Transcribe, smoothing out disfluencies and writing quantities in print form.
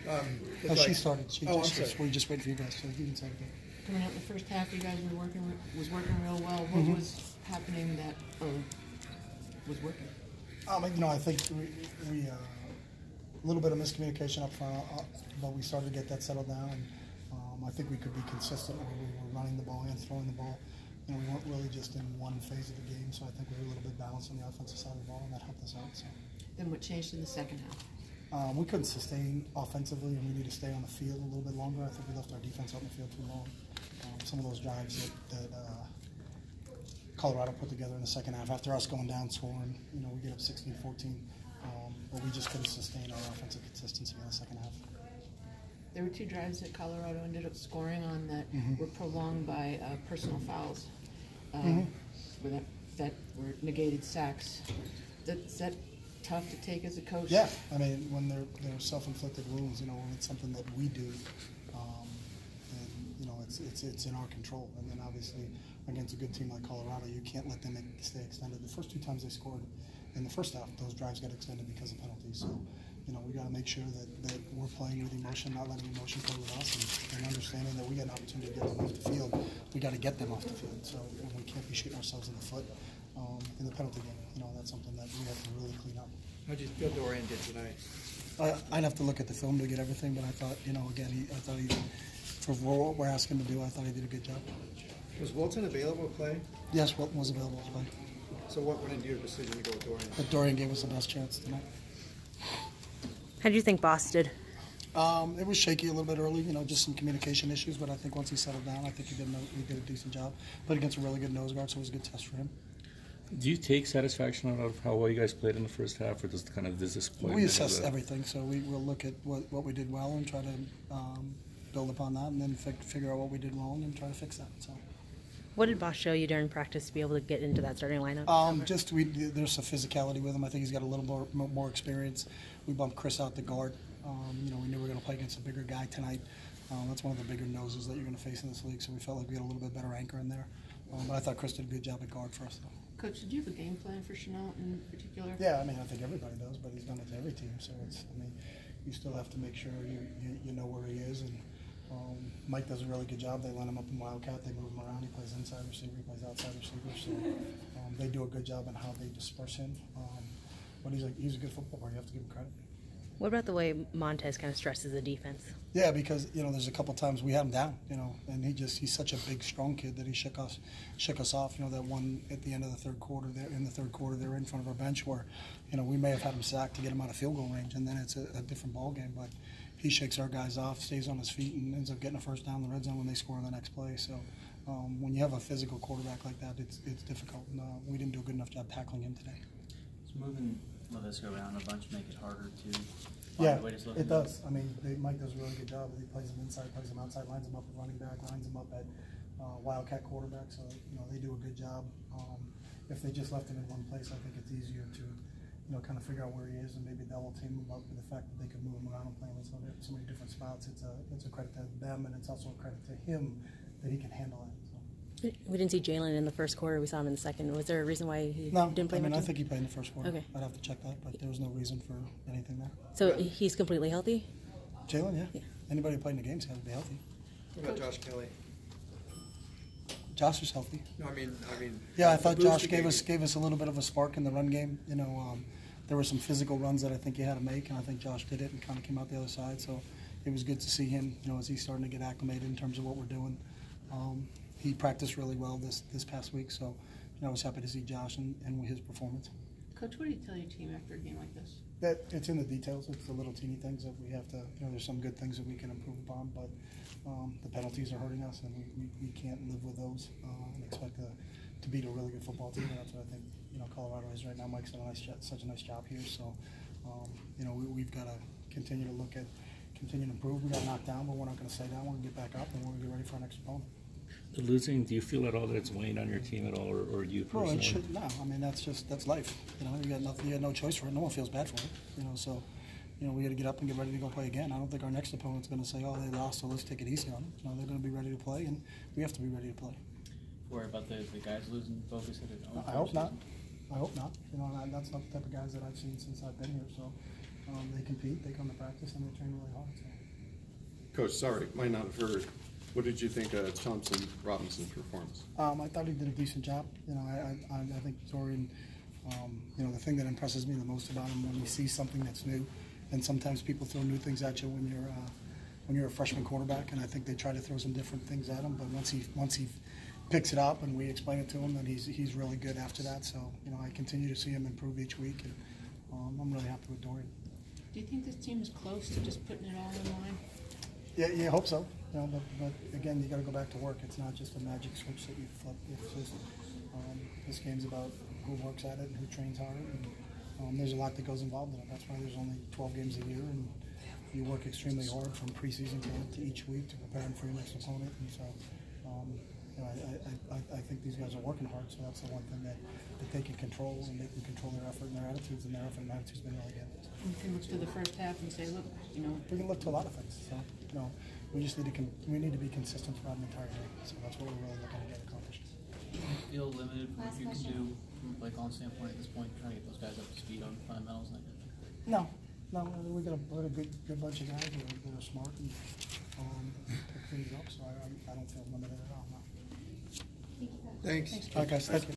Oh, she started. We're just waiting for you guys, so you can say it again. Coming out in the first half, you guys were working real well. What was happening that was working? I think we a little bit of miscommunication up front, but we started to get that settled down. And I think we could be consistent where we were running the ball and throwing the ball. We weren't really just in one phase of the game, so I think we were a little bit balanced on the offensive side of the ball, and that helped us out. So. Then what changed in the second half? We couldn't sustain offensively, and we need to stay on the field a little bit longer. I think we left our defense out in the field too long. Some of those drives that Colorado put together in the second half, after us going down scoring, we get up 16-14, but we just couldn't sustain our offensive consistency in the second half. There were two drives that Colorado ended up scoring on that were prolonged by personal fouls that were negated sacks. Is that tough to take as a coach? Yeah, when they're self-inflicted wounds, it's something that we do, and it's in our control. And then obviously against a good team like Colorado, you can't let them stay extended. The first two times they scored in the first half, those drives got extended because of penalties. So. We got to make sure that we're playing with emotion, not letting emotion play with us, and understanding that we got an opportunity to get them off the field. We got to get them off the field, so we can't be shooting ourselves in the foot in the penalty game. That's something that we have to really clean up. How did you feel Dorian did tonight? I'd have to look at the film to get everything, but I thought, for what we're asking him to do, I thought he did a good job. Was Wilton available to play? Yes, Wilton was available to play. So what went into your decision to go with Dorian? But Dorian gave us the best chance tonight. How do you think Boss did? It was shaky a little bit early, just some communication issues, but I think once he settled down, I think he did a decent job. Played against a really good nose guard, so it was a good test for him. Do you take satisfaction out of how well you guys played in the first half, or just kind of this disappointment? We assess everything, so we'll look at what we did well and try to build upon that, and then figure out what we did wrong and try to fix that. So. What did Boss show you during practice to be able to get into that starting lineup? There's some physicality with him. I think he's got a little more experience. We bumped Chris out the guard. We knew we were going to play against a bigger guy tonight. That's one of the bigger noses that you're going to face in this league, so we felt like we had a little bit better anchor in there. But I thought Chris did a good job at guard for us, though. Coach, did you have a game plan for Chanel in particular? Yeah, I think everybody does, but he's done it to every team. So you still have to make sure you know where he is. And Mike does a really good job. They line him up in Wildcat. They move him around. He plays inside receiver. He plays outside receiver. So they do a good job in how they disperse him. But he's a good football player. You have to give him credit. What about the way Montez kind of stresses the defense? Yeah, because there's a couple times we had him down, and he's such a big, strong kid that he shook us off. That one at the end of the third quarter, they were in front of our bench where, we may have had him sacked to get him out of field goal range, and then it's a different ball game. But he shakes our guys off, stays on his feet, and ends up getting a first down in the red zone when they score in the next play. So when you have a physical quarterback like that, it's difficult. And, we didn't do a good enough job tackling him today. It's moving Laviska around a bunch make it harder to find a way to slow him down. Does. Mike does a really good job. He plays him inside, plays him outside, lines him up at running back, lines him up at Wildcat quarterback. So they do a good job. If they just left him in one place, I think it's easier to kind of figure out where he is and maybe double team him up with the fact that they could move him around and play him in so many different spots. It's a credit to them, and it's also a credit to him that he can handle it. So. We didn't see Jalen in the first quarter. We saw him in the second. Was there a reason why he didn't play? I think he played in the first quarter. Okay. I'd have to check that, but there was no reason for anything there. So he's completely healthy? Jalen, yeah. Anybody who played in the game's got to be healthy. What about Josh Kelly? Josh is healthy. No, I mean. Yeah, I thought Josh gave us a little bit of a spark in the run game. There were some physical runs that I think he had to make, and I think Josh did it and kind of came out the other side. So it was good to see him, as he's starting to get acclimated in terms of what we're doing. He practiced really well this past week, so I was happy to see Josh and his performance. Coach, what do you tell your team after a game like this? That it's in the details. It's the little teeny things that we have to. There's some good things that we can improve upon, but the penalties are hurting us, and we can't live with those and expect to beat a really good football team. And that's what I think Colorado is right now. Mike's done such a nice job here, so we've got to continue to continue to improve. We got knocked down, but we're not going to stay down. We're going to get back up, and we're going to get ready for our next opponent. The losing, do you feel at all that it's weighing on your team at all, or you personally? Well, it should, no. That's life. You got nothing. You had no choice for it. No one feels bad for it. So we got to get up and get ready to go play again. I don't think our next opponent's going to say, "Oh, they lost, so let's take it easy on them." No, they're going to be ready to play, and we have to be ready to play. Worry about the guys losing focus at it. I hope not. I hope not. That's not the type of guys that I've seen since I've been here. So, They compete, they come to practice, and they train really hard. So. Coach, sorry, might not have heard. What did you think of Thompson Robinson's performance? I thought he did a decent job. You know, I think Dorian, you know, the thing that impresses me the most about him when he sees something that's new, and sometimes people throw new things at you when you're a freshman quarterback, and I think they try to throw some different things at him. But once he picks it up and we explain it to him, then he's really good after that. So you know, I continue to see him improve each week, and I'm really happy with Dorian. Do you think this team is close to just putting it all in line? Yeah, I hope so. You know, but again, you got to go back to work. It's not just a magic switch that you flip. It's just this game's about who works at it and who trains hard. And there's a lot that goes involved in it. That's why there's only 12 games a year, and you work extremely hard from preseason to each week to prepare them for your next opponent. And so, you know, I think these guys are working hard. So that's the one thing that they can control, and they can control their effort and their attitudes. And their effort and attitude's been really good. You can look to the first half and say, look, you know. We can look to a lot of things. So, you know, we just need to be consistent throughout an entire game. So that's what we're really looking to get accomplished. Do you feel limited from what you can do from a play calling standpoint at this point, trying to get those guys up to speed on fundamentals and that kind of thing? No, we got a good bunch of guys that are smart and pick things up. So I don't feel limited at all. No. Thanks. All right, guys. Thank you.